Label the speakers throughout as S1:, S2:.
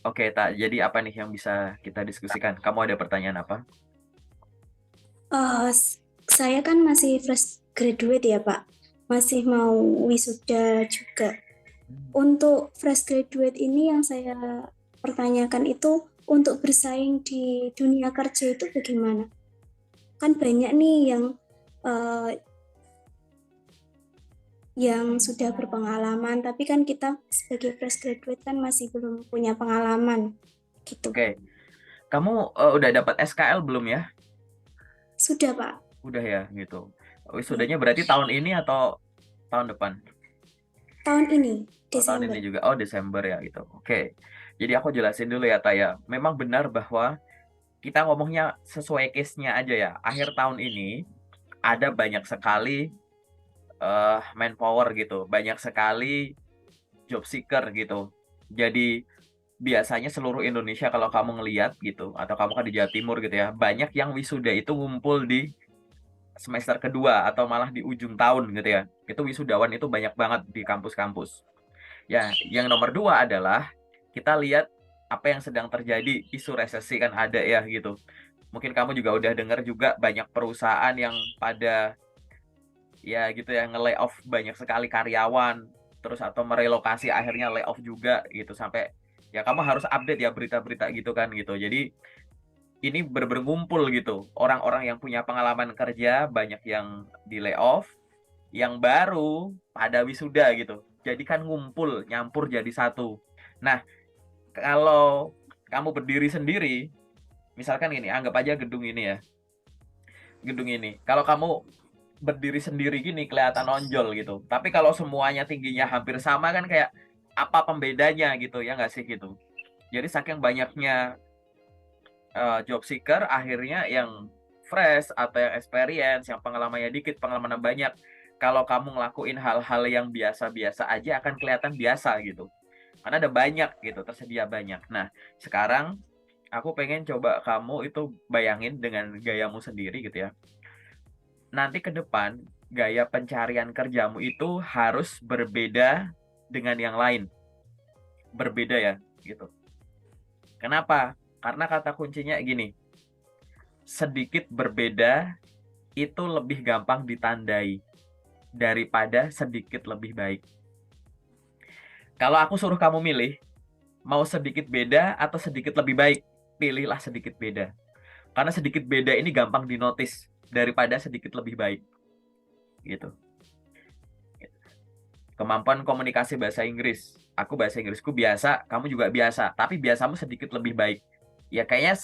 S1: Oke, tak. Jadi apa nih yang bisa kita diskusikan? Kamu ada pertanyaan apa?
S2: Eh, s- saya kan masih fresh graduate ya, Pak. Masih mau wisuda juga.
S1: Hmm.
S2: Untuk fresh graduate ini yang saya pertanyakan itu untuk bersaing di dunia kerja itu bagaimana? Kan banyak nih eh, yang sudah berpengalaman, tapi kan kita sebagai fresh graduate kan masih belum punya pengalaman gitu.
S1: Oke, kamu udah dapat SKL belum ya?
S2: Sudah, Pak.
S1: Udah ya, gitu.
S2: Ya,
S1: Wisudanya berarti tahun ini atau tahun depan?
S2: tahun ini,
S1: Oh, tahun
S2: Desember.
S1: ini juga. Oh, Desember ya gitu. Oke. Jadi aku jelasin dulu ya, Taya. Memang benar bahwa kita ngomongnya sesuai case-nya aja ya. Akhir tahun ini ada banyak sekali manpower gitu. Banyak sekali job seeker gitu. Jadi biasanya seluruh Indonesia kalau kamu ngeliat gitu, atau kamu kan di Jawa Timur gitu ya, banyak yang wisuda itu ngumpul di semester kedua atau malah di ujung tahun gitu ya. Itu wisudawan itu banyak banget di kampus-kampus. Ya, yang nomor dua adalah kita lihat apa yang sedang terjadi, isu resesi kan ada ya gitu. Mungkin kamu juga udah dengar juga banyak perusahaan yang pada ya gitu ya nge-layoff banyak sekali karyawan, terus atau merelokasi akhirnya layoff juga gitu sampai ya kamu harus update ya berita-berita gitu kan gitu. Jadi ini berngumpul gitu. Orang-orang yang punya pengalaman kerja banyak yang di layoff, yang baru pada wisuda gitu. Jadi kan ngumpul, nyampur jadi satu. Nah, kalau kamu berdiri sendiri, misalkan gini, anggap aja gedung ini ya, gedung ini. Kalau kamu berdiri sendiri gini kelihatan nonjol gitu. Tapi kalau semuanya tingginya hampir sama kan kayak apa pembedanya gitu ya nggak sih gitu. Jadi saking banyaknya job seeker akhirnya yang fresh atau yang experience, yang pengalamannya dikit, pengalamannya banyak. Kalau kamu ngelakuin hal-hal yang biasa-biasa aja akan kelihatan biasa gitu. Karena ada banyak gitu, tersedia banyak. Nah, sekarang aku pengen coba kamu itu bayangin dengan gayamu sendiri gitu ya. Nanti ke depan gaya pencarian kerjamu itu harus berbeda dengan yang lain. Berbeda ya, gitu. Kenapa? Karena kata kuncinya gini, sedikit berbeda itu lebih gampang ditandai daripada sedikit lebih baik. Kalau aku suruh kamu milih, mau sedikit beda atau sedikit lebih baik, pilihlah sedikit beda. Karena sedikit beda ini gampang dinotis daripada sedikit lebih baik, gitu. Kemampuan komunikasi bahasa Inggris. Aku bahasa Inggrisku biasa, kamu juga biasa, tapi biasamu sedikit lebih baik. Ya kayaknya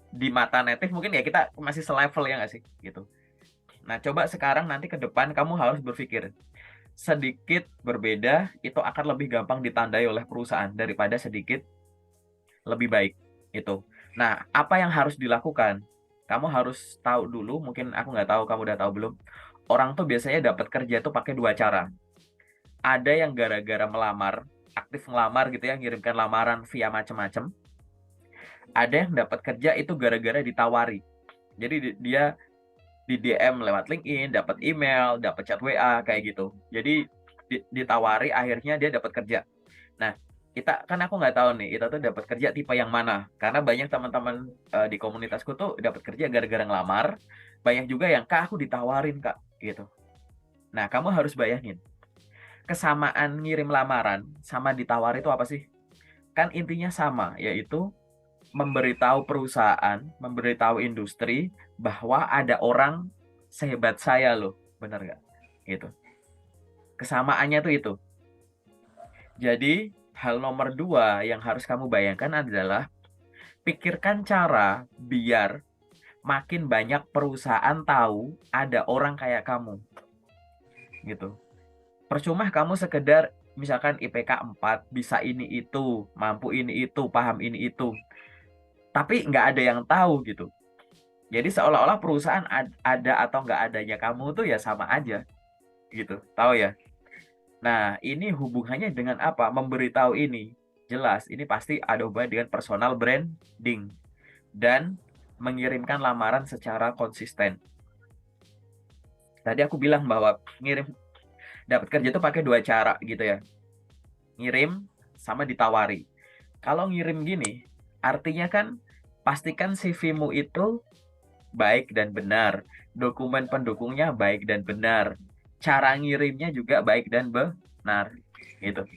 S1: di mata native mungkin ya kita masih selevel ya nggak sih, gitu. Nah, coba sekarang nanti ke depan kamu harus berpikir, sedikit berbeda itu akan lebih gampang ditandai oleh perusahaan daripada sedikit lebih baik itu. Nah, apa yang harus dilakukan? Kamu harus tahu dulu, mungkin aku nggak tahu kamu udah tahu belum. Orang tuh biasanya dapat kerja itu pakai dua cara. Ada yang gara-gara melamar, aktif ngelamar gitu ya, ngirimkan lamaran via macam-macam. Ada yang dapat kerja itu gara-gara ditawari. Jadi dia di DM lewat LinkedIn, dapat email, dapat chat WA kayak gitu. Jadi ditawari akhirnya dia dapat kerja. Nah, kita kan aku nggak tahu nih, kita tuh dapat kerja tipe yang mana. Karena banyak teman-teman di komunitasku tuh dapat kerja gara-gara ngelamar, banyak juga yang Kak aku ditawarin Kak gitu. Nah, kamu harus bayangin, kesamaan ngirim lamaran sama ditawar itu apa sih? Kan intinya sama, yaitu memberitahu perusahaan, memberitahu industri bahwa ada orang sehebat saya loh, bener nggak? Gitu. Kesamaannya tuh itu. Jadi hal nomor dua yang harus kamu bayangkan adalah pikirkan cara biar makin banyak perusahaan tahu ada orang kayak kamu, gitu. Percuma kamu sekedar misalkan IPK 4, bisa ini itu, mampu ini itu, paham ini itu, tapi nggak ada yang tahu gitu. Jadi seolah-olah perusahaan ada atau nggak adanya kamu tuh ya sama aja gitu. Tahu ya? Nah, ini hubungannya dengan apa? Memberitahu ini. Jelas, ini pasti ada hubungan dengan personal branding dan mengirimkan lamaran secara konsisten. Tadi aku bilang bahwa ngirim dapat kerja itu pakai dua cara gitu ya. Ngirim sama ditawari. Kalau ngirim gini, artinya kan pastikan CV-mu itu baik dan benar, dokumen pendukungnya baik dan benar, cara ngirimnya juga baik dan benar, gitu.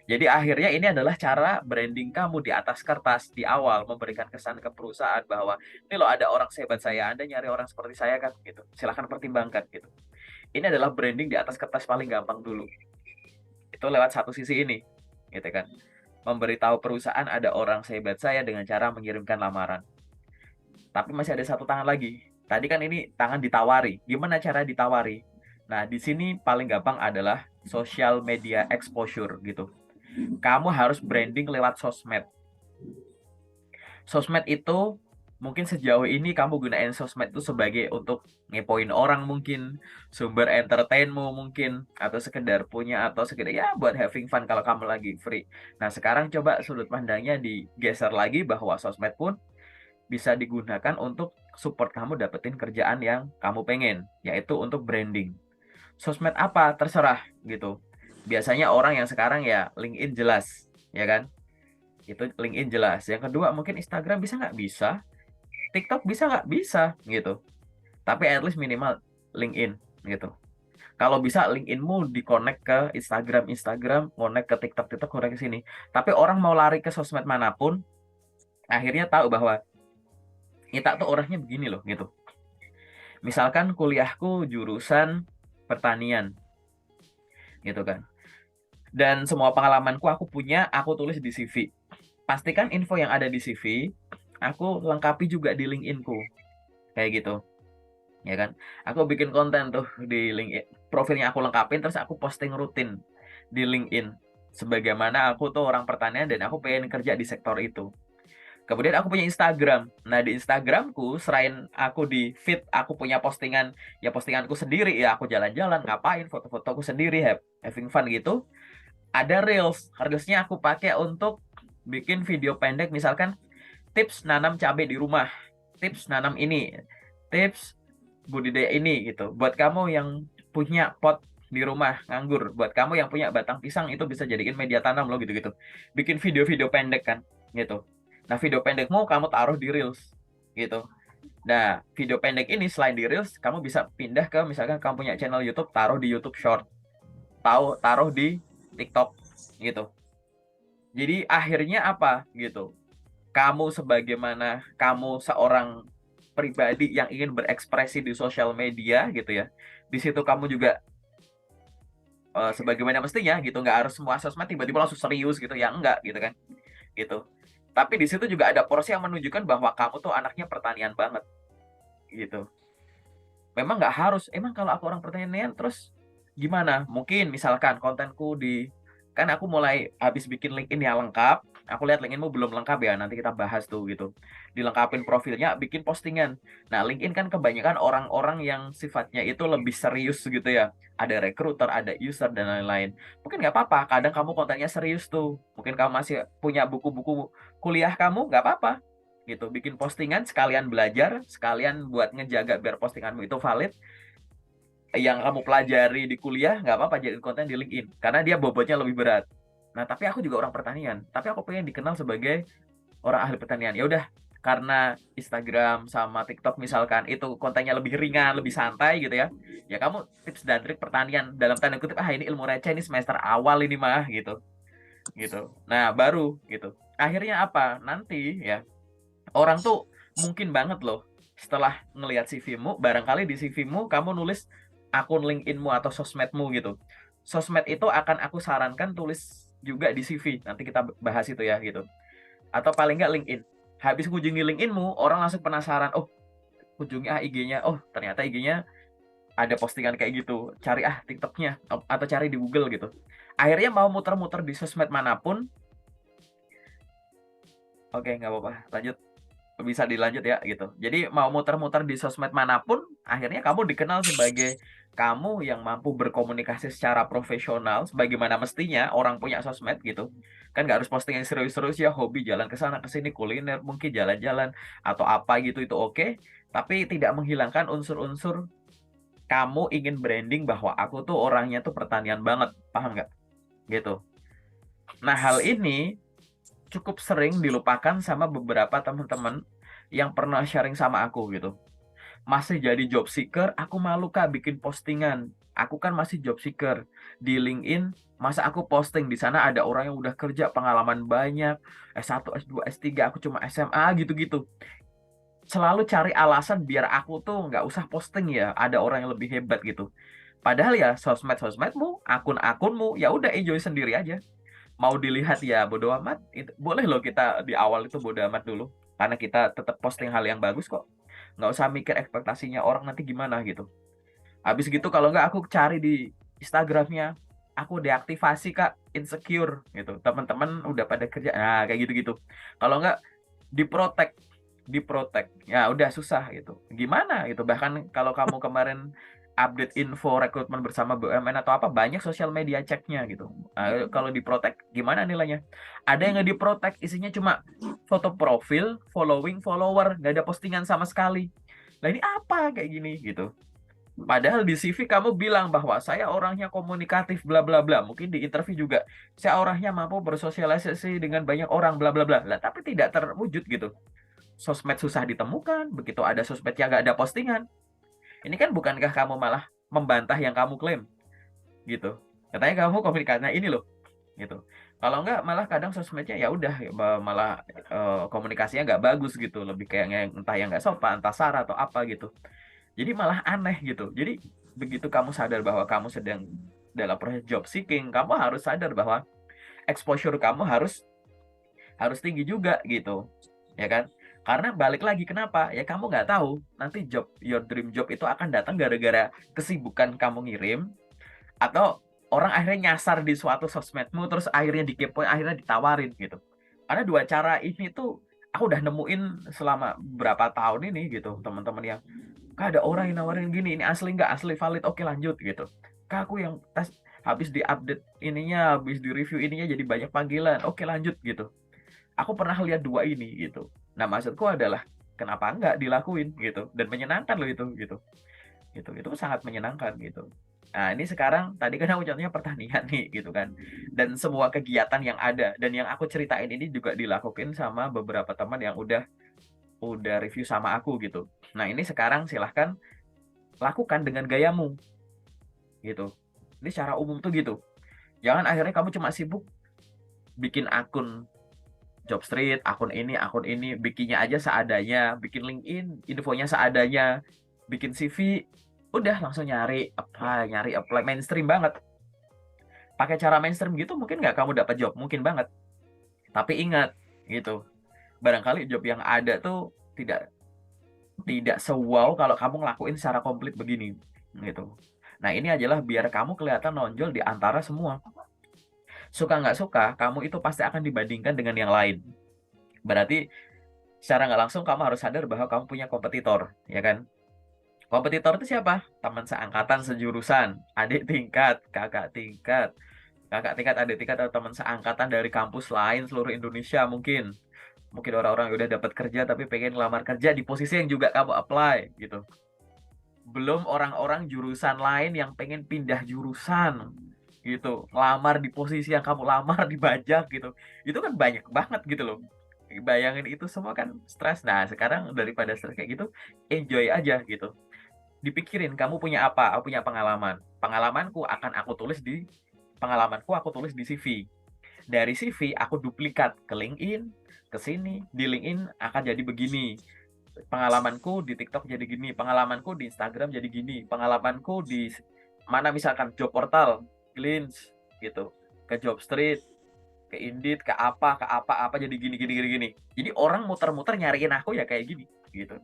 S1: Jadi akhirnya ini adalah cara branding kamu di atas kertas di awal, memberikan kesan ke perusahaan bahwa ini loh ada orang sehebat saya, Anda nyari orang seperti saya kan, gitu. Silahkan pertimbangkan, gitu. Ini adalah branding di atas kertas paling gampang dulu. Itu lewat satu sisi ini, gitu kan. Memberitahu perusahaan ada orang sehebat saya dengan cara mengirimkan lamaran. Tapi masih ada satu tangan lagi. Tadi kan ini tangan ditawari. Gimana cara ditawari? Nah, di sini paling gampang adalah social media exposure gitu. Kamu harus branding lewat sosmed. Sosmed itu mungkin sejauh ini kamu gunain sosmed itu sebagai untuk ngepoin orang mungkin, sumber entertainmu mungkin, atau sekedar punya, atau sekedar ya buat having fun kalau kamu lagi free. Nah, sekarang coba sudut pandangnya digeser lagi bahwa sosmed pun bisa digunakan untuk support kamu dapetin kerjaan yang kamu pengen, yaitu untuk branding. Sosmed apa? Terserah gitu. Biasanya orang yang sekarang ya LinkedIn jelas, ya kan? Itu LinkedIn jelas. Yang kedua mungkin Instagram bisa nggak? Bisa. TikTok bisa nggak? Bisa gitu. Tapi at least minimal LinkedIn gitu. Kalau bisa LinkedIn-mu di-connect ke Instagram, connect ke TikTok, connect ke sini. Tapi orang mau lari ke sosmed manapun, akhirnya tahu bahwa kita tuh orangnya begini loh gitu. Misalkan kuliahku jurusan pertanian gitu kan. Dan semua pengalamanku aku punya, aku tulis di CV. Pastikan info yang ada di CV, aku lengkapi juga di LinkedIn-ku. Kayak gitu. Ya kan? Aku bikin konten tuh di LinkedIn. Profilnya aku lengkapin, terus aku posting rutin di LinkedIn. Sebagaimana aku tuh orang pertanian dan aku pengen kerja di sektor itu. Kemudian aku punya Instagram. Nah, di Instagramku, selain aku di feed, aku punya postingan, ya postinganku sendiri, ya aku jalan-jalan, ngapain, foto-fotoku sendiri, having fun gitu. Ada Reels. Reelsnya aku pakai untuk bikin video pendek, misalkan tips nanam cabai di rumah, tips nanam ini, tips budidaya ini gitu. Buat kamu yang punya pot di rumah nganggur, buat kamu yang punya batang pisang itu bisa jadiin media tanam loh gitu-gitu. Bikin video-video pendek kan gitu. Nah, video pendekmu kamu taruh di Reels gitu. Nah, video pendek ini selain di Reels, kamu bisa pindah ke misalkan kamu punya channel YouTube, taruh di YouTube Short, taruh di TikTok gitu. Jadi akhirnya apa gitu? Kamu sebagaimana kamu seorang pribadi yang ingin berekspresi di sosial media gitu ya. Di situ kamu juga sebagaimana mestinya gitu, nggak harus semua sosmed tiba-tiba langsung serius gitu ya, enggak gitu kan. Gitu. Tapi di situ juga ada porsi yang menunjukkan bahwa kamu tuh anaknya pertanian banget gitu. Memang nggak harus, emang kalau aku orang pertanian terus gimana? Mungkin misalkan kontenku kan aku mulai habis bikin LinkedIn yang lengkap, aku lihat LinkedInmu belum lengkap ya, nanti kita bahas tuh gitu. Dilengkapin profilnya, bikin postingan. Nah, LinkedIn kan kebanyakan orang-orang yang sifatnya itu lebih serius gitu ya. Ada recruiter, ada user, dan lain-lain. Mungkin nggak apa-apa, kadang kamu kontennya serius tuh. Mungkin kamu masih punya buku-buku kuliah kamu, nggak apa-apa gitu, bikin postingan sekalian belajar, sekalian buat ngejaga biar postinganmu itu valid, yang kamu pelajari di kuliah nggak apa-apa jadiin konten di LinkedIn karena dia bobotnya lebih berat. Nah, tapi aku juga orang pertanian, tapi aku pengen dikenal sebagai orang ahli pertanian. Ya udah, karena Instagram sama TikTok misalkan itu kontennya lebih ringan, lebih santai gitu ya. Ya kamu tips dan trik pertanian dalam tanda kutip, ini ilmu receh, ini semester awal ini mah gitu. Gitu. Nah, baru gitu. Akhirnya apa? Nanti ya orang tuh mungkin banget loh setelah ngelihat CV-mu, barangkali di CV-mu kamu nulis akun LinkedIn-mu atau sosmedmu gitu. Sosmed itu akan aku sarankan tulis juga di CV. Nanti kita bahas itu ya gitu. Atau paling nggak LinkedIn. Habis kunjungi LinkedIn-mu, orang langsung penasaran, oh kunjungi IG-nya, oh ternyata IG-nya ada postingan kayak gitu. Cari TikTok-nya atau cari di Google gitu. Akhirnya mau muter-muter di sosmed manapun, oke nggak apa-apa, lanjut. Bisa dilanjut ya gitu. Jadi mau muter-muter di sosmed manapun, akhirnya kamu dikenal sebagai kamu yang mampu berkomunikasi secara profesional, sebagaimana mestinya orang punya sosmed gitu. Kan nggak harus posting yang serius-serius ya, hobi jalan ke sana ke sini, kuliner, mungkin jalan-jalan atau apa gitu itu oke. Tapi tidak menghilangkan unsur-unsur kamu ingin branding bahwa aku tuh orangnya tuh pertanian banget, paham nggak? Gitu. Nah, hal ini cukup sering dilupakan sama beberapa teman-teman yang pernah sharing sama aku gitu. Masih jadi job seeker, aku malu Kak bikin postingan. Aku kan masih job seeker di LinkedIn, masa aku posting di sana ada orang yang udah kerja pengalaman banyak, S1, S2, S3, aku cuma SMA gitu-gitu. Selalu cari alasan biar aku tuh nggak usah posting ya, ada orang yang lebih hebat gitu. Padahal ya sosmed-sosmedmu, akun-akunmu, ya udah enjoy sendiri aja. Mau dilihat ya bodo amat, boleh loh kita di awal itu bodo amat dulu. Karena kita tetap posting hal yang bagus kok. Nggak usah mikir ekspektasinya orang nanti gimana gitu. Habis gitu kalau nggak aku cari di Instagramnya, aku deaktivasi Kak, insecure gitu. Teman-teman udah pada kerja, nah kayak gitu-gitu. Kalau nggak diprotek, diprotek, ya udah susah gitu. Gimana gitu? Bahkan kalau kamu kemarin update info rekrutmen bersama BUMN atau apa, banyak sosial media ceknya gitu. Nah, kalau diprotek gimana nilainya? Ada yang nggak diprotek, isinya cuma foto profil, following, follower, nggak ada postingan sama sekali. Nah ini apa kayak gini gitu. Padahal di CV kamu bilang bahwa saya orangnya komunikatif bla bla bla. Mungkin di interview juga saya orangnya mampu bersosialisasi dengan banyak orang bla bla bla. Lah tapi tidak terwujud gitu. Sosmed susah ditemukan, begitu ada sosmed yang nggak ada postingan. Ini kan bukankah kamu malah membantah yang kamu klaim gitu. Katanya kamu komunikasinya ini loh gitu. Kalau nggak malah kadang sosmednya ya udah malah komunikasinya nggak bagus gitu, lebih kayak yang entah yang nggak sopan, entah sara atau apa gitu. Jadi malah aneh gitu. Jadi begitu kamu sadar bahwa kamu sedang dalam proses job seeking, kamu harus sadar bahwa exposure kamu harus tinggi juga gitu, ya kan? Karena balik lagi kenapa? Ya kamu nggak tahu nanti your dream job itu akan datang gara-gara kesibukan kamu ngirim atau orang akhirnya nyasar di suatu sosmedmu terus akhirnya dikepoin, akhirnya ditawarin gitu. Karena dua cara ini tuh aku udah nemuin selama berapa tahun ini gitu, teman-teman yang Kak ada orang yang nawarin gini, ini asli nggak? Asli valid, oke lanjut gitu. Kak aku yang tes habis di-update ininya, habis di-review ininya jadi banyak panggilan, oke lanjut gitu. Aku pernah lihat dua ini gitu. Nah maksudku adalah kenapa nggak dilakuin gitu dan menyenangkan loh itu gitu. Itu sangat menyenangkan gitu. Nah ini sekarang tadi kan aku contohnya pertanian nih gitu kan. Dan semua kegiatan yang ada dan yang aku ceritain ini juga dilakukan sama beberapa teman yang udah review sama aku gitu. Nah ini sekarang silahkan lakukan dengan gayamu gitu. Ini secara umum tuh gitu. Jangan akhirnya kamu cuma sibuk bikin akun Jobstreet, akun ini, bikinnya aja seadanya, bikin LinkedIn, infonya seadanya, bikin CV, udah langsung nyari apply mainstream banget. Pakai cara mainstream gitu mungkin nggak kamu dapat job, mungkin banget. Tapi ingat gitu, barangkali job yang ada tuh tidak tidak se-wow kalau kamu ngelakuin secara komplit begini gitu. Nah ini adalah biar kamu kelihatan nonjol di antara semua. Suka nggak suka, kamu itu pasti akan dibandingkan dengan yang lain. Berarti secara nggak langsung kamu harus sadar bahwa kamu punya kompetitor, ya kan? Kompetitor itu siapa? Teman seangkatan, sejurusan, adik tingkat, kakak tingkat, adik tingkat atau teman seangkatan dari kampus lain seluruh Indonesia mungkin. Mungkin orang-orang yang udah dapat kerja tapi pengen ngelamar kerja di posisi yang juga kamu apply gitu. Belum orang-orang jurusan lain yang pengen pindah jurusan gitu, ngelamar di posisi yang kamu lamar dibajak gitu. Itu kan banyak banget gitu loh. Bayangin itu semua kan stres. Nah, sekarang daripada stres kayak gitu, enjoy aja gitu. Dipikirin kamu punya apa? Aku punya pengalaman. Pengalamanku aku tulis di CV. Dari CV aku duplikat ke LinkedIn, ke sini. Di LinkedIn akan jadi begini. Pengalamanku di TikTok jadi gini, pengalamanku di Instagram jadi gini, pengalamanku di mana misalkan job portal, Glints gitu, ke Jobstreet, ke Indeed, ke apa jadi gini. Jadi orang muter-muter nyariin aku ya kayak gini gitu.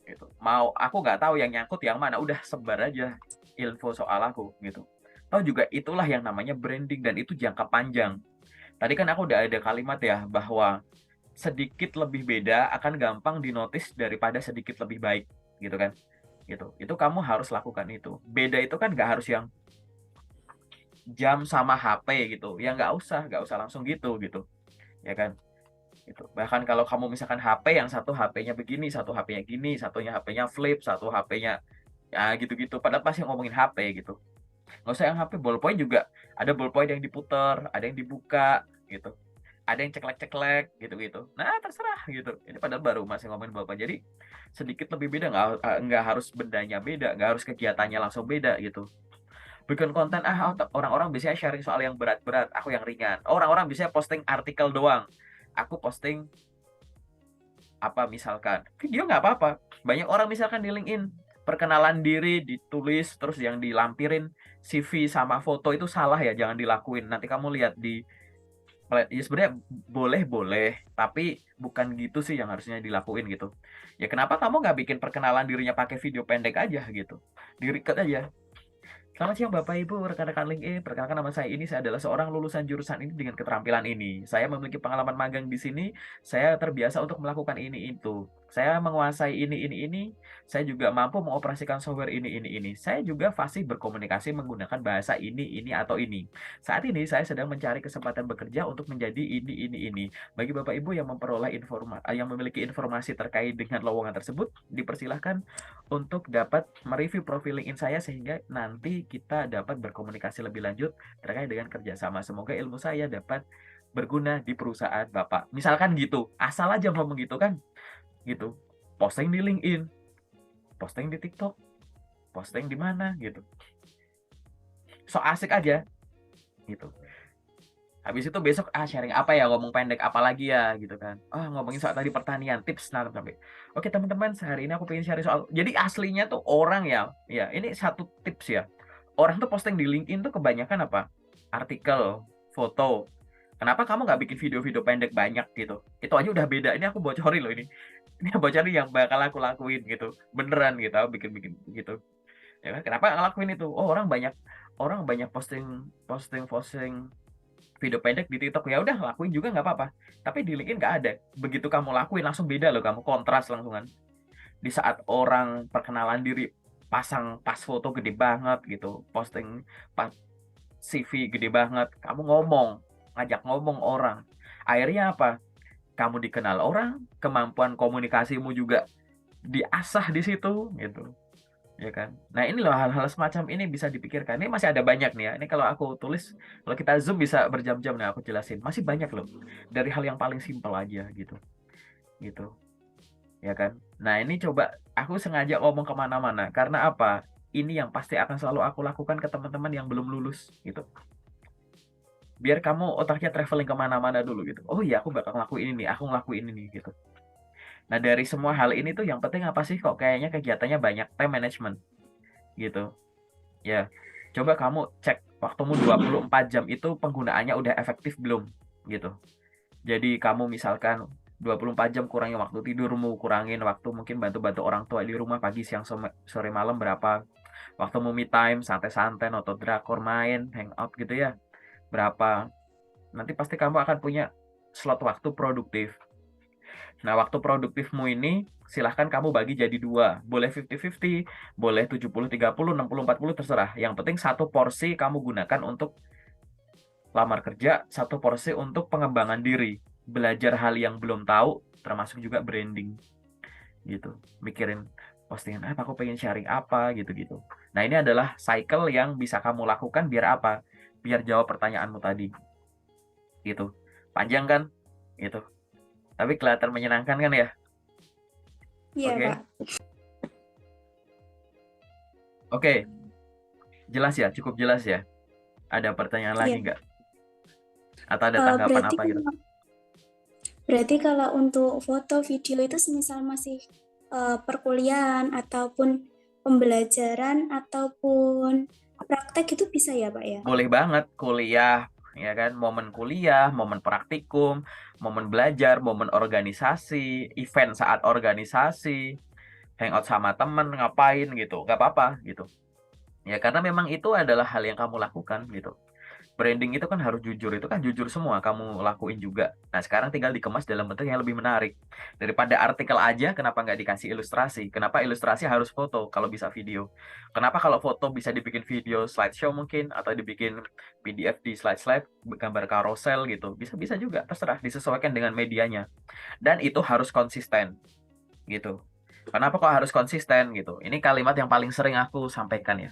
S1: Gitu. Mau aku nggak tahu yang nyangkut yang mana, udah sebar aja info soal aku gitu. Tahu juga itulah yang namanya branding dan itu jangka panjang. Tadi kan aku udah ada kalimat ya bahwa sedikit lebih beda akan gampang dinotis daripada sedikit lebih baik gitu kan. Itu kamu harus lakukan itu. Beda itu kan nggak harus yang jam sama HP gitu ya, nggak usah langsung gitu ya kan. Bahkan kalau kamu misalkan HP yang satu HP-nya begini, satu HP-nya gini, satunya HP-nya flip, satu HP-nya ya gitu-gitu, padahal pasti ngomongin HP gitu. Nggak usah yang HP, ballpoint juga ada ballpoint yang diputer, ada yang dibuka gitu. ada yang ceklek-ceklek gitu-gitu. Nah, terserah gitu. Ini padahal baru masih ngomongin bapak. Jadi sedikit lebih beda, nggak harus bendanya beda, nggak harus kegiatannya langsung beda gitu. Bikin konten orang-orang biasanya sharing soal yang berat-berat, aku yang ringan. Orang-orang biasanya posting artikel doang. Aku posting apa misalkan video nggak apa-apa. Banyak orang misalkan di LinkedIn perkenalan diri ditulis terus yang dilampirin CV sama foto itu salah ya, jangan dilakuin. Nanti kamu lihat di ya sebenarnya boleh-boleh, tapi bukan gitu sih yang harusnya dilakuin gitu. Ya kenapa kamu nggak bikin perkenalan dirinya pakai video pendek aja gitu, di-record aja. Selamat siang Bapak Ibu, rekan-rekan LinkedIn. Perkenalkan nama saya ini, saya adalah seorang lulusan jurusan ini dengan keterampilan ini. Saya memiliki pengalaman magang di sini, saya terbiasa untuk melakukan ini itu. Saya menguasai ini. Saya juga mampu mengoperasikan software ini. Saya juga fasih berkomunikasi menggunakan bahasa ini atau ini. Saat ini saya sedang mencari kesempatan bekerja untuk menjadi ini. Bagi Bapak Ibu yang yang memiliki informasi terkait dengan lowongan tersebut, dipersilahkan untuk dapat mereview profil LinkedIn saya sehingga nanti kita dapat berkomunikasi lebih lanjut terkait dengan kerjasama. Semoga ilmu saya dapat berguna di perusahaan Bapak. Misalkan gitu, asal aja ngomong gitu kan, gitu. Posting di LinkedIn, posting di TikTok, posting di mana gitu. So asik aja, gitu. Habis itu besok sharing apa ya, ngomong pendek apa lagi ya gitu kan. Ngomongin soal tadi pertanian, tips nanam cabai. Oke teman-teman, sehari ini aku pengen share soal. Jadi aslinya tuh orang ya ini satu tips ya. Orang tuh posting di LinkedIn tuh kebanyakan apa? Artikel, foto. Kenapa kamu nggak bikin video-video pendek banyak gitu? Itu aja udah beda. Ini aku bocorin loh ini. Ini bocorin yang bakal aku lakuin gitu. Beneran gitu, aku bikin gitu. Ya kan? Kenapa ngelakuin itu? Orang banyak posting video pendek di TikTok, ya udah lakuin juga nggak apa-apa. Tapi di LinkedIn nggak ada. Begitu kamu lakuin langsung beda loh, kamu kontras langsung kan. Di saat orang perkenalan diri pasang pas foto gede banget gitu, posting pas CV gede banget, kamu ngajak ngomong orang. Akhirnya apa? Kamu dikenal orang, kemampuan komunikasimu juga diasah di situ gitu. Ya kan. Nah ini loh hal-hal semacam ini bisa dipikirkan. Ini masih ada banyak nih ya. Ini kalau aku tulis, kalau kita zoom bisa berjam-jam nih aku jelasin. Masih banyak loh. Dari hal yang paling simpel aja gitu. Gitu. Ya kan. Nah ini coba aku sengaja ngomong kemana-mana. Karena apa? Ini yang pasti akan selalu aku lakukan ke teman-teman yang belum lulus gitu. Biar kamu otaknya traveling kemana-mana dulu gitu. Oh iya aku bakal ngelakuin ini. Aku ngelakuin ini gitu. Nah dari semua hal ini tuh yang penting apa sih, kok kayaknya kegiatannya banyak? Time management gitu. Ya, coba kamu cek waktumu 24 jam itu penggunaannya udah efektif belum gitu. Jadi kamu misalkan 24 jam kurangin waktu tidurmu, kurangin waktu mungkin bantu-bantu orang tua di rumah pagi, siang, sore, malam berapa. Waktumu me time, santai-santai, nonton drakor, main, hangout gitu ya. Berapa. Nanti pasti kamu akan punya slot waktu produktif. Nah, waktu produktifmu ini silahkan kamu bagi jadi 2. Boleh 50-50, boleh 70-30, 60-40, terserah. Yang penting satu porsi kamu gunakan untuk lamar kerja, satu porsi untuk pengembangan diri. Belajar hal yang belum tahu, termasuk juga branding. Gitu. Mikirin postingan apa, aku pengen sharing apa, gitu-gitu. Nah, ini adalah cycle yang bisa kamu lakukan biar apa? Biar jawab pertanyaanmu tadi. Gitu. Panjang kan? Gitu. Tapi kelihatan menyenangkan kan ya?
S2: Iya,
S1: Oke.
S2: Pak.
S1: Oke, jelas ya, cukup jelas ya. Ada pertanyaan lagi
S2: Iya.
S1: nggak? Atau ada tanggapan
S2: Berarti
S1: apa gitu?
S2: berarti kalau untuk foto video itu semisal masih perkuliahan ataupun pembelajaran ataupun praktek itu bisa ya, Pak ya?
S1: Boleh banget kuliah, ya kan? Momen kuliah, momen praktikum, momen belajar, momen organisasi, event saat organisasi, hangout sama temen, ngapain gitu, nggak apa-apa gitu. Ya karena memang itu adalah hal yang kamu lakukan gitu. Branding itu kan harus jujur, itu kan jujur semua kamu lakuin juga. Nah sekarang tinggal dikemas dalam bentuk yang lebih menarik. Daripada artikel aja, kenapa nggak dikasih ilustrasi? Kenapa ilustrasi harus foto kalau bisa video? Kenapa kalau foto bisa dibikin video slideshow mungkin, atau dibikin PDF di slide-slide, gambar carousel gitu. Bisa-bisa juga, terserah, disesuaikan dengan medianya. Dan itu harus konsisten gitu. Kenapa kok harus konsisten gitu? Ini kalimat yang paling sering aku sampaikan ya.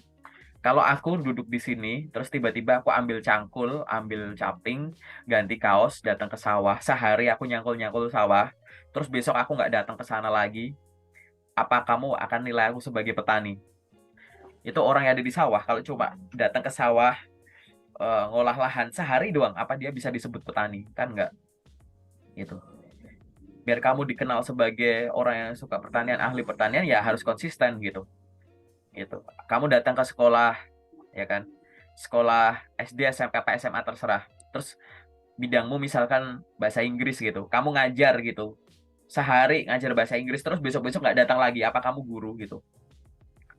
S1: Kalau aku duduk di sini, terus tiba-tiba aku ambil cangkul, ambil caping, ganti kaos, datang ke sawah. Sehari aku nyangkul-nyangkul sawah, terus besok aku nggak datang ke sana lagi. Apa kamu akan nilai aku sebagai petani? Itu orang yang ada di sawah. Kalau coba datang ke sawah, ngolah lahan sehari doang, apa dia bisa disebut petani? Kan nggak, gitu. Biar kamu dikenal sebagai orang yang suka pertanian, ahli pertanian, ya harus konsisten gitu. Gitu. Kamu datang ke sekolah, ya kan? Sekolah SD, SMP, apa SMA terserah. Terus bidangmu misalkan bahasa Inggris gitu. Kamu ngajar gitu. Sehari ngajar bahasa Inggris terus besok-besok nggak datang lagi. Apa kamu guru gitu?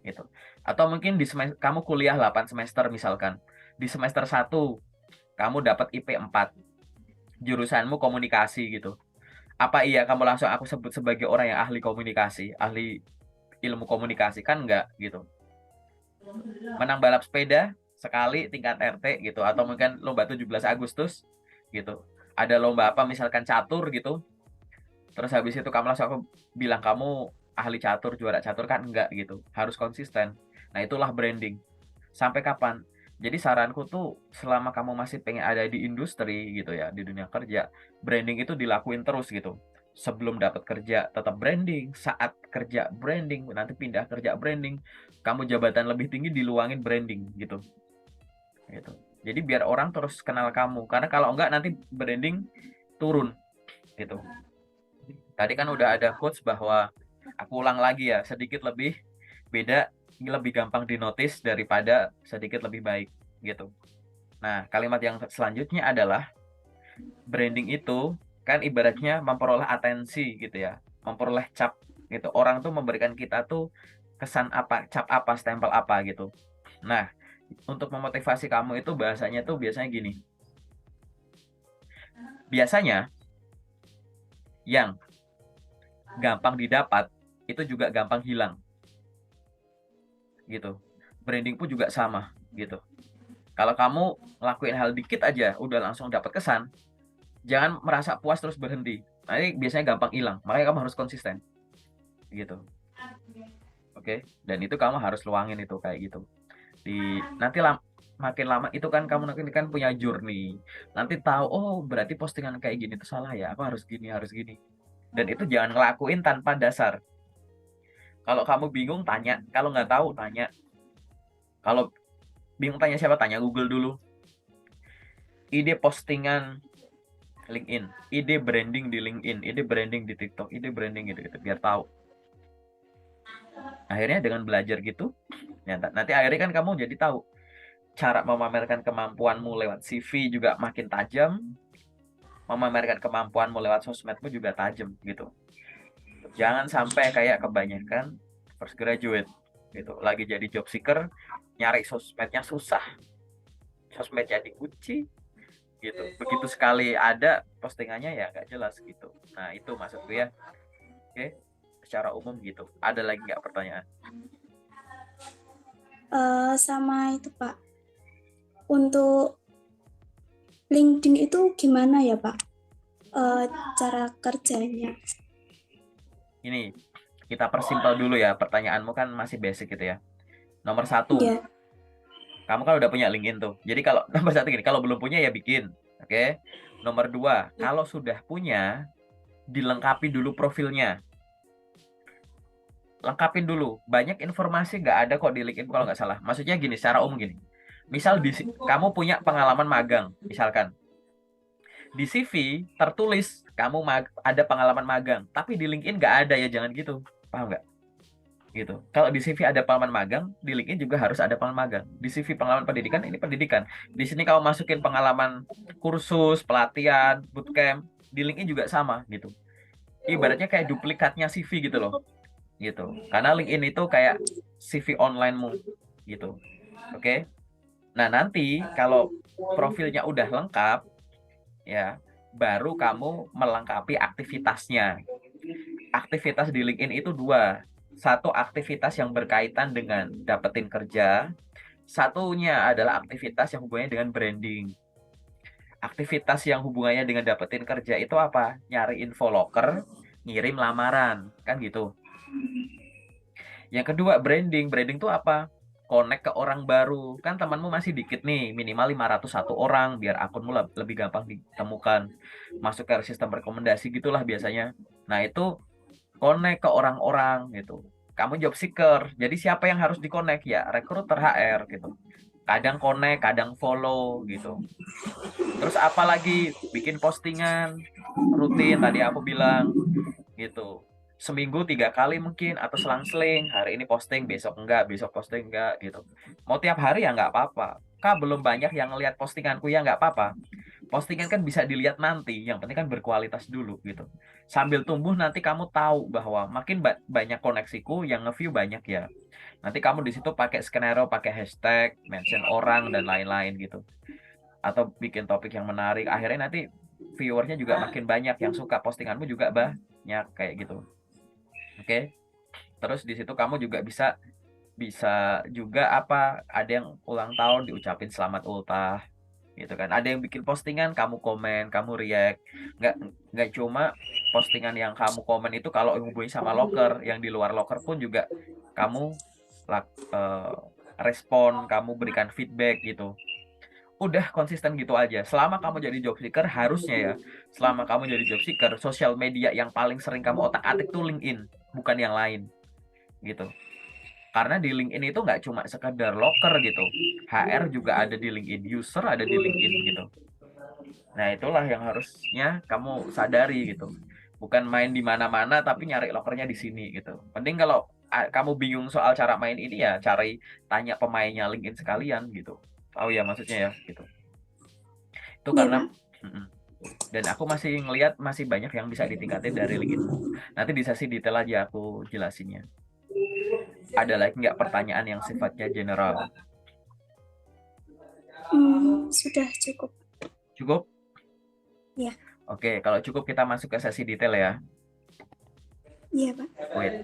S1: Gitu. Atau mungkin di semester, kamu kuliah 8 semester misalkan. Di semester 1 kamu dapat IP 4. Jurusanmu komunikasi gitu. Apa iya kamu langsung aku sebut sebagai orang yang ahli komunikasi, ahli ilmu komunikasi? Kan enggak gitu. Menang balap sepeda sekali tingkat RT gitu, atau mungkin lomba 17 Agustus gitu. Ada lomba apa misalkan catur gitu. Terus habis itu kamu langsung aku bilang kamu ahli catur, juara catur, kan enggak gitu. Harus konsisten. Nah, itulah branding. Sampai kapan? Jadi saranku tuh selama kamu masih pengen ada di industri gitu ya, di dunia kerja, branding itu dilakuin terus gitu. Sebelum dapat kerja tetap branding, saat kerja branding, nanti pindah kerja branding, kamu jabatan lebih tinggi diluangin branding gitu. Gitu. Jadi biar orang terus kenal kamu, karena kalau enggak nanti branding turun gitu. Tadi kan udah ada quotes bahwa, aku ulang lagi ya, sedikit lebih beda, lebih gampang dinotis daripada sedikit lebih baik gitu. Nah, kalimat yang selanjutnya adalah branding itu kan ibaratnya memperoleh atensi gitu ya, memperoleh cap gitu. Orang tuh memberikan kita tuh kesan apa, cap apa, stempel apa gitu. Nah, untuk memotivasi kamu itu bahasanya tuh biasanya gini. Biasanya yang gampang didapat itu juga gampang hilang gitu. Branding pun juga sama gitu. Kalau kamu ngelakuin hal dikit aja udah langsung dapat kesan, jangan merasa puas terus berhenti. Nanti biasanya gampang hilang. Makanya kamu harus konsisten gitu. Oke, dan itu kamu harus luangin itu kayak gitu. Nanti makin lama itu kan kamu nanti kan punya journey. Nanti tahu, oh berarti postingan kayak gini tuh salah ya. Aku harus gini, harus gini. Dan itu jangan ngelakuin tanpa dasar. Kalau kamu bingung tanya, kalau nggak tahu tanya. Kalau bingung tanya siapa? Tanya Google dulu. Ide postingan LinkedIn, ide branding di LinkedIn, ide branding di TikTok, ide branding gitu, biar tahu. Akhirnya dengan belajar gitu, ya, nanti akhirnya kan kamu jadi tahu cara memamerkan kemampuanmu lewat CV juga makin tajam, memamerkan kemampuanmu lewat sosmedmu juga tajam gitu. Jangan sampai kayak kebanyakan fresh graduate gitu, lagi jadi job seeker, nyari sosmednya susah, sosmednya dikunci gitu. Begitu sekali ada postingannya ya nggak jelas gitu. Nah itu maksudku ya. Oke, secara umum gitu. Ada lagi nggak pertanyaan?
S2: Sama itu Pak, untuk LinkedIn itu gimana ya Pak? Cara kerjanya.
S1: Ini kita persimpel dulu ya. Pertanyaanmu kan masih basic gitu ya. Nomor 1,
S2: Ya,
S1: kamu kan udah punya LinkedIn tuh. Jadi kalau nomor 1 gini, kalau belum punya ya bikin. Oke. Nomor 2, kalau sudah punya, dilengkapi dulu profilnya. Lengkapin dulu. Banyak informasi nggak ada kok di LinkedIn kalau nggak salah. Maksudnya gini, secara umum gini. Misal kamu punya pengalaman magang, misalkan. Di CV tertulis kamu ada pengalaman magang, tapi di LinkedIn nggak ada, ya jangan gitu. Paham nggak? Gitu. Kalau di CV ada pengalaman magang, di LinkedIn juga harus ada pengalaman magang. Di CV pengalaman pendidikan, ini pendidikan. Di sini kamu masukin pengalaman kursus, pelatihan, bootcamp, di LinkedIn juga sama gitu. Ibaratnya kayak duplikatnya CV gitu loh. Gitu. Karena LinkedIn itu kayak CV online-mu gitu. Oke. Nah, nanti kalau profilnya udah lengkap ya, baru kamu melengkapi aktivitasnya. Aktivitas di LinkedIn itu dua. Satu aktivitas yang berkaitan dengan dapetin kerja, satunya adalah aktivitas yang hubungannya dengan branding. Aktivitas yang hubungannya dengan dapetin kerja itu apa? Nyari info loker, ngirim lamaran, kan gitu. Yang kedua branding. Branding itu apa? connect ke orang baru. Kan temanmu masih dikit nih, minimal 501 orang biar akunmu lebih gampang ditemukan. Masuk ke sistem rekomendasi gitulah biasanya. Nah, itu connect ke orang-orang gitu. Kamu job seeker, jadi siapa yang harus di-connect ya? Recruiter HR gitu. Kadang connect, kadang follow gitu. Terus apalagi bikin postingan rutin tadi aku bilang gitu. Seminggu 3 kali mungkin atau selang-seling. Hari ini posting, besok posting enggak gitu. Mau tiap hari ya nggak apa-apa. Kak, belum banyak yang ngelihat postinganku ya nggak apa-apa. Postingan kan bisa dilihat nanti, yang penting kan berkualitas dulu gitu. Sambil tumbuh nanti kamu tahu bahwa makin banyak koneksiku yang nge-view banyak ya. Nanti kamu di situ pakai skenario, pakai hashtag, mention orang dan lain-lain gitu. Atau bikin topik yang menarik. Akhirnya nanti viewernya juga makin banyak, yang suka postinganmu juga banyak kayak gitu. Oke. Terus di situ kamu juga bisa bisa juga apa, ada yang ulang tahun diucapin selamat ultah gitu kan, ada yang bikin postingan kamu komen, kamu react, nggak nggak cuma postingan yang kamu komen itu kalau hubungi sama loker, yang di luar loker pun juga kamu eh, respon, kamu berikan feedback gitu. Udah konsisten gitu aja selama kamu jadi job seeker. Harusnya ya, selama kamu jadi job seeker, sosial media yang paling sering kamu otak-atik tuh LinkedIn, bukan yang lain gitu. Karena di LinkedIn itu nggak cuma sekedar loker gitu. HR juga ada di LinkedIn, user ada di LinkedIn gitu. Nah, itulah yang harusnya kamu sadari gitu. Bukan main di mana-mana tapi nyari lokernya di sini gitu. Penting kalau kamu bingung soal cara main ini ya cari, tanya pemainnya LinkedIn sekalian gitu. Tahu ya maksudnya ya gitu. Itu
S2: Iya,
S1: karena
S2: Pak.
S1: dan aku masih ngelihat masih banyak yang bisa ditingkatin dari LinkedInmu. Nanti di sesi detail aja aku jelasinnya. Ada lagi nggak pertanyaan yang sifatnya general?
S2: Sudah cukup.
S1: Cukup?
S2: Ya,
S1: Oke, kalau cukup kita masuk ke sesi detail ya.
S2: iya, Pak.
S1: Wait,